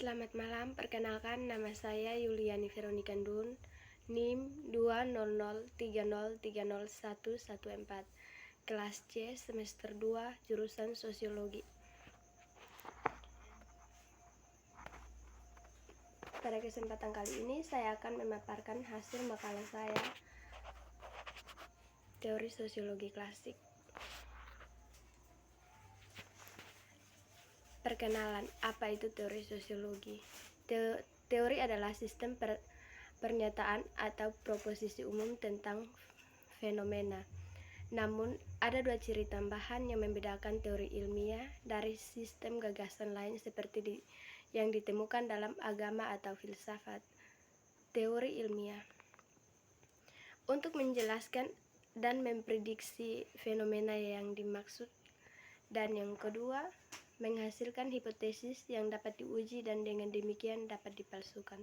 Selamat malam, perkenalkan nama saya Yuliani Veronica Dun, NIM 20030301114, kelas C semester 2, jurusan Sosiologi. Pada kesempatan kali ini saya akan memaparkan hasil makalah saya, Teori Sosiologi Klasik. Perkenalan, apa itu teori sosiologi? Teori adalah sistem pernyataan atau proposisi umum tentang fenomena. Namun, ada dua ciri tambahan yang membedakan teori ilmiah dari sistem gagasan lain seperti yang ditemukan dalam agama atau filsafat. Teori ilmiah untuk menjelaskan dan memprediksi fenomena yang dimaksud, dan yang kedua, menghasilkan hipotesis yang dapat diuji dan dengan demikian dapat dipalsukan.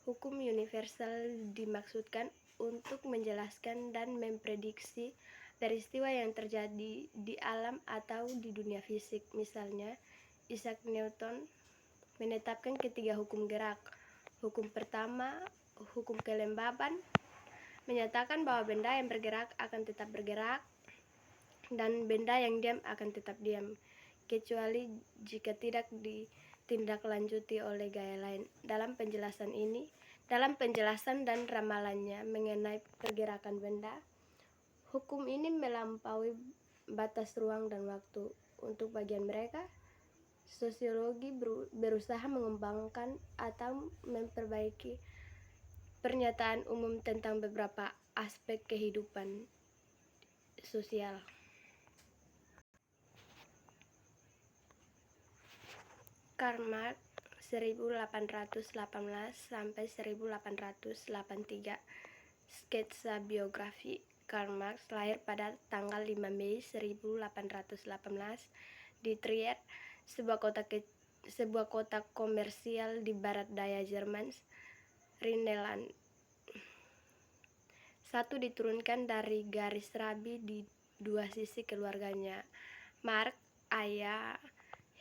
Hukum universal dimaksudkan untuk menjelaskan dan memprediksi peristiwa yang terjadi di alam atau di dunia fisik. Misalnya, Isaac Newton menetapkan ketiga hukum gerak. Hukum pertama, hukum kelembaban, menyatakan bahwa benda yang bergerak akan tetap bergerak dan benda yang diam akan tetap diam, kecuali jika tidak ditindaklanjuti oleh gaya lain. Dalam penjelasan dan ramalannya mengenai pergerakan benda, hukum ini melampaui batas ruang dan waktu. Untuk bagian mereka, sosiologi berusaha mengembangkan atau memperbaiki pernyataan umum tentang beberapa aspek kehidupan sosial. Karl Marx 1818 sampai 1883. Sketsa biografi. Karl Marx lahir pada tanggal 5 Mei 1818 di Trier, sebuah kota komersial di barat daya Jerman, Rhineland. Satu diturunkan dari garis rabi di dua sisi keluarganya. Marx, ayah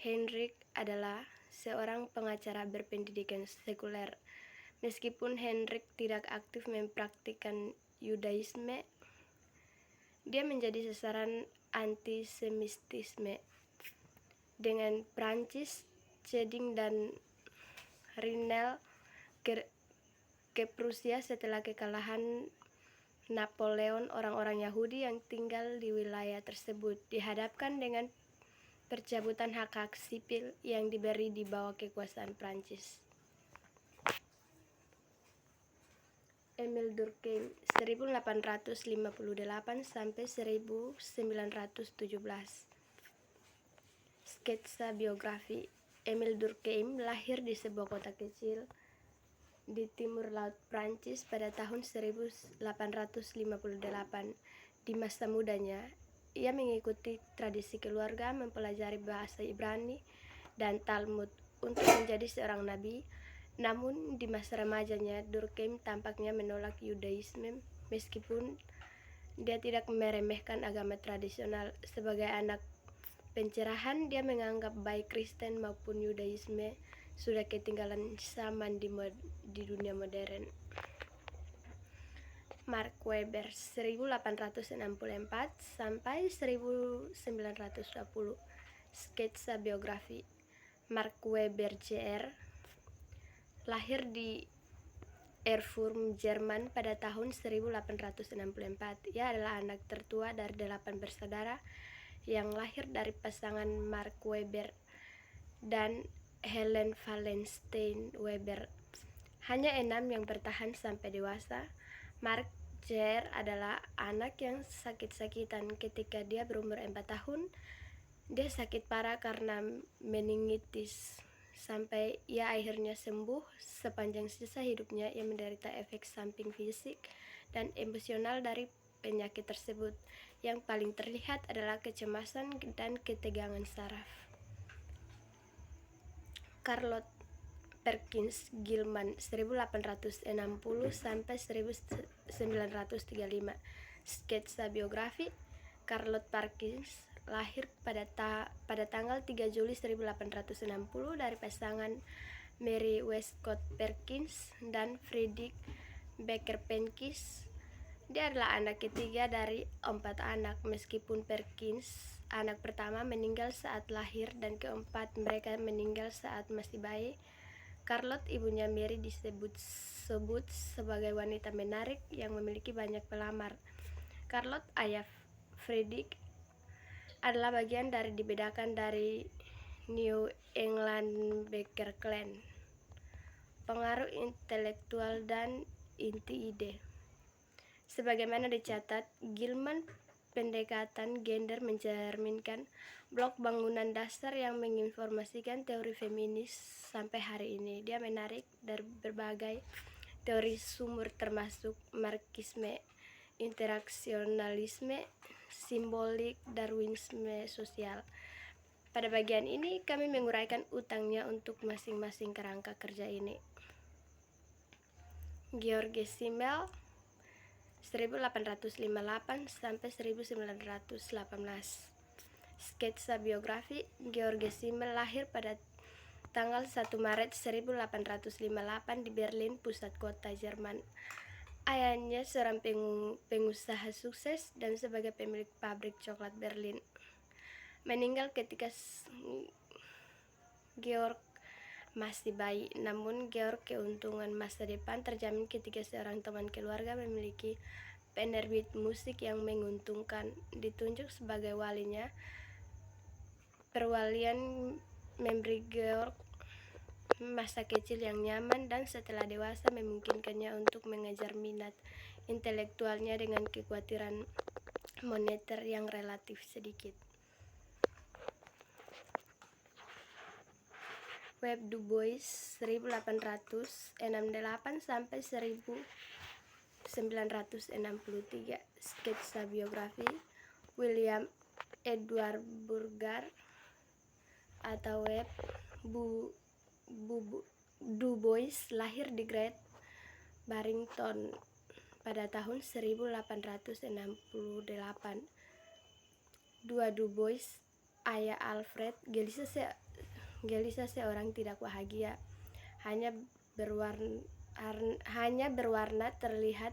Heinrich, adalah seorang pengacara berpendidikan sekuler. Meskipun Heinrich tidak aktif mempraktikkan Yudaisme, dia menjadi sasaran antisemitisme. Dengan Prancis, ceding dan Rhinel ke Prusia setelah kekalahan Napoleon, orang-orang Yahudi yang tinggal di wilayah tersebut dihadapkan dengan pencabutan hak-hak sipil yang diberi di bawah kekuasaan Prancis. Emile Durkheim 1858 sampai 1917. Sketsa biografi. Emile Durkheim lahir di sebuah kota kecil di timur laut Prancis pada tahun 1858. Di masa mudanya, ia mengikuti tradisi keluarga, mempelajari bahasa Ibrani dan Talmud untuk menjadi seorang nabi. Namun di masa remajanya, Durkheim tampaknya menolak Yudaisme meskipun dia tidak meremehkan agama tradisional. Sebagai anak pencerahan, dia menganggap baik Kristen maupun Yudaisme sudah ketinggalan zaman di dunia modern. Mark Weber 1864 sampai 1920. Sketsa biografi. Mark Weber Jr. lahir di Erfurt, Jerman pada tahun 1864. Ia adalah anak tertua dari 8 bersaudara yang lahir dari pasangan Mark Weber dan Helen Wallenstein Weber. Hanya 6 yang bertahan sampai dewasa. Mark Jr. adalah anak yang sakit-sakitan. Ketika dia berumur 4 tahun, dia sakit parah karena meningitis. Sampai ia akhirnya sembuh. Sepanjang sisa hidupnya, ia menderita efek samping fisik dan emosional dari penyakit tersebut. Yang paling terlihat adalah kecemasan dan ketegangan saraf. Charlotte Perkins Gilman 1860 sampai 1935. Sketsa biografi. Charlotte Perkins lahir pada tanggal 3 Juli 1860 dari pasangan Mary Westcott Perkins dan Friedrich Becker Penkis. Dia adalah anak ketiga dari 4 anak. Meskipun Perkins, anak pertama, meninggal saat lahir dan keempat mereka meninggal saat masih bayi, Charlotte, ibunya Mary, disebut sebagai wanita menarik yang memiliki banyak pelamar. Charlotte, ayah Friedrich, adalah bagian dari dibedakan dari New England Becker Clan. Pengaruh intelektual dan inti ide. Sebagaimana dicatat Gilman, pendekatan gender mencerminkan blok bangunan dasar yang menginformasikan teori feminis sampai hari ini. Dia menarik dari berbagai teori sumber termasuk Marxisme, interaksionalisme, simbolik, Darwinisme sosial. Pada bagian ini kami menguraikan utangnya untuk masing-masing kerangka kerja ini. George Simmel 1858 sampai 1918. Sketsa biografi. George Simmel lahir pada tanggal 1 Maret 1858 di Berlin, pusat kota Jerman. Ayahnya seorang pengusaha sukses dan sebagai pemilik pabrik coklat Berlin. Meninggal ketika Georg masih bayi, namun Georg keuntungan masa depan terjamin ketika seorang teman keluarga memiliki penerbit musik yang menguntungkan. Ditunjuk sebagai walinya, perwalian memberi Georg masa kecil yang nyaman dan setelah dewasa memungkinkannya untuk mengejar minat intelektualnya dengan kekhawatiran moneter yang relatif sedikit. Webb Du Bois 1868 sampai 1963. Sketsa biografi. William Edward Burger atau Webb Du Bois lahir di Great Barrington pada tahun 1868. Du Bois, ayah Alfred, gelisah seorang tidak bahagia, hanya berwarna terlihat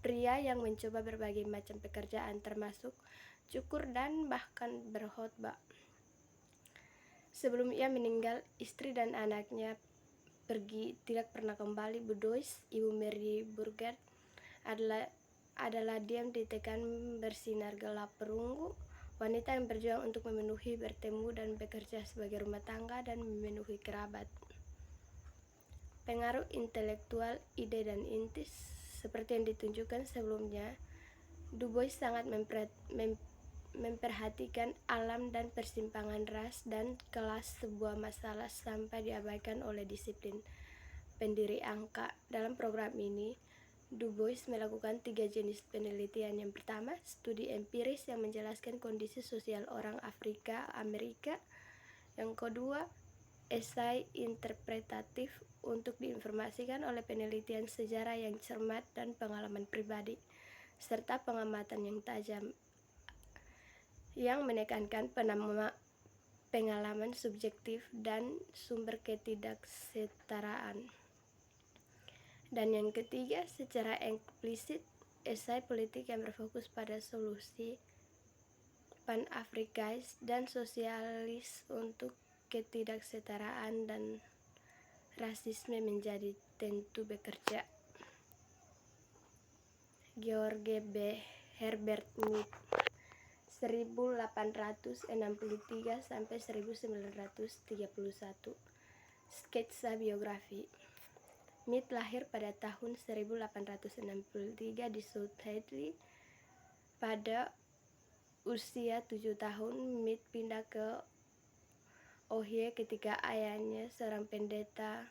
pria yang mencoba berbagai macam pekerjaan termasuk cukur dan bahkan berkhotbah. Sebelum ia meninggal, istri dan anaknya pergi tidak pernah kembali. Bois, ibu Mary Burger, adalah diam ditekan bersinar gelap perunggu, wanita yang berjuang untuk memenuhi, bertemu dan bekerja sebagai rumah tangga dan memenuhi kerabat. Pengaruh intelektual, ide dan inti. Seperti yang ditunjukkan sebelumnya, Du Bois sangat memperhatikan alam dan persimpangan ras dan kelas sebuah masalah sampai diabaikan oleh disiplin pendiri angka. Dalam program ini, Du Bois melakukan 3 jenis penelitian. Yang pertama, studi empiris yang menjelaskan kondisi sosial orang Afrika Amerika. Yang kedua, esai interpretatif untuk diinformasikan oleh penelitian sejarah yang cermat dan pengalaman pribadi, serta pengamatan yang tajam yang menekankan pengalaman subjektif dan sumber ketidaksetaraan. Dan yang ketiga, secara eksplisit, esai politik yang berfokus pada solusi pan-Afrikais dan sosialis untuk ketidaksetaraan dan rasisme menjadi tentu bekerja. George B. Herbert Mead 1863 sampai 1931. Sketsa biografi. Mead lahir pada tahun 1863 di South Hadley. Pada usia 7 tahun, Mead pindah ke Ohio ketika ayahnya, seorang pendeta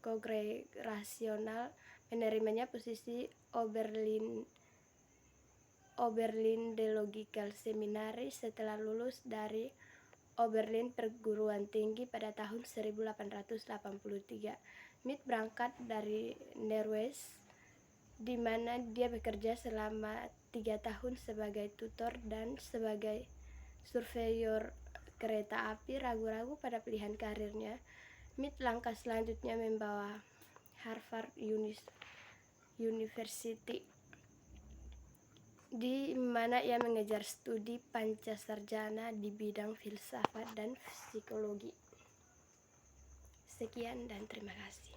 kongregasional, menerimanya posisi Oberlin Theological Seminary setelah lulus dari Oberlin Perguruan Tinggi pada tahun 1883. Mead berangkat dari Norwich, di mana dia bekerja selama 3 tahun sebagai tutor dan sebagai surveyor kereta api ragu-ragu pada pilihan karirnya. Mead langkah selanjutnya membawa Harvard University, di mana ia mengejar studi pancasarjana di bidang filsafat dan psikologi. Sekian dan terima kasih.